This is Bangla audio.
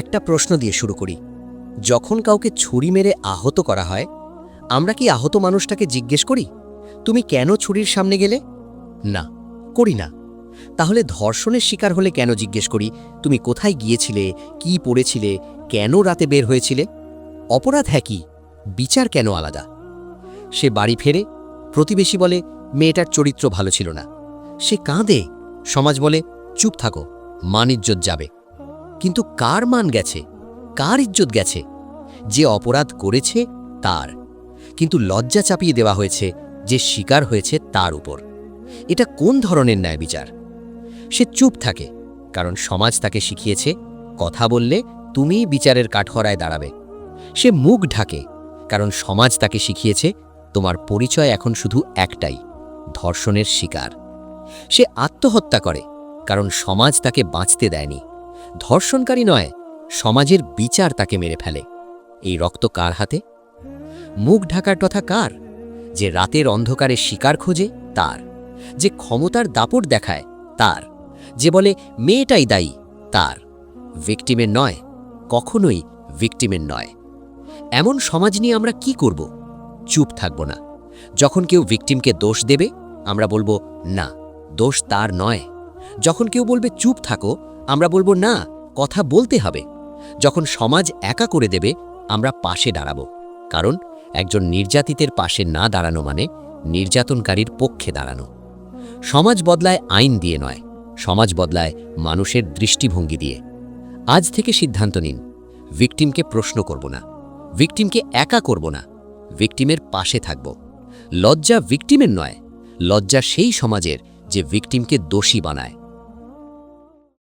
একটা প্রশ্ন দিয়ে শুরু করি। যখন কাউকে ছুরি মেরে আহত করা হয়, আমরা কি আহত মানুষটাকে জিজ্ঞেস করি, তুমি কেন ছুরির সামনে গেলে? না, করি না। তাহলে ধর্ষণের শিকার হলে কেন জিজ্ঞেস করি, তুমি কোথায় গিয়েছিলে, কি পড়েছিলে, কেন রাতে বের হয়েছিলে? অপরাধ একই, বিচার কেন আলাদা? সে বাড়ি ফেরে, প্রতিবেশী বলে মেয়েটার চরিত্র ভালো ছিল না। সে কাঁদে, সমাজ বলে চুপ থাকো, মান ইজ্জত যাবে। কিন্তু কার মান গেছে, কার ইজ্জত গেছে? যে অপরাধ করেছে তার, কিন্তু লজ্জা চাপিয়ে দেওয়া হয়েছে যে শিকার হয়েছে তার উপর। এটা কোন ধরনের ন্যায় বিচার? সে চুপ থাকে কারণ সমাজ তাকে শিখিয়েছে কথা বললে তুমিই বিচারের কাঠগড়ায় দাঁড়াবে। সে মুখ ঢাকে কারণ সমাজ তাকে শিখিয়েছে তোমার পরিচয় এখন শুধু একটাই, ধর্ষণের শিকার। সে আত্মহত্যা করে কারণ সমাজ তাকে বাঁচতে দেয়নি। ধর্ষণকারী নয়, সমাজের বিচার তাকে মেরে ফেলে। এই রক্ত কার হাতে? মুখ ঢাকার কথা কার? যে রাতের অন্ধকারে শিকার খোঁজে তার, যে ক্ষমতার দাপট দেখায় তার, যে বলে মেয়েটাই দায়ী তার। ভিকটিমের নয়, কখনোই ভিকটিমের নয়। এমন সমাজ নিয়ে আমরা কি করব? চুপ থাকব না। যখন কেউ ভিকটিমকে দোষ দেবে, আমরা বলবো না, দোষ তার নয়। যখন কেউ বলবে চুপ থাকো, আমরা বলবো না, কথা বলতে হবে। যখন সমাজ একা করে দেবে, আমরা পাশে দাঁড়াবো। কারণ একজন নির্যাতিতের পাশে না দাঁড়ানো মানে নির্যাতনকারীর পক্ষে দাঁড়ানো। সমাজ বদলায় আইন দিয়ে নয়, সমাজ বদলায় মানুষের দৃষ্টিভঙ্গি দিয়ে। আজ থেকে সিদ্ধান্ত নিন, ভিকটিমকে প্রশ্ন করব না, ভিকটিমকে একা করব না, ভিকটিমের পাশে থাকব। লজ্জা ভিকটিমের নয়, লজ্জা সেই সমাজের যে ভিকটিমকে দোষী বানায়।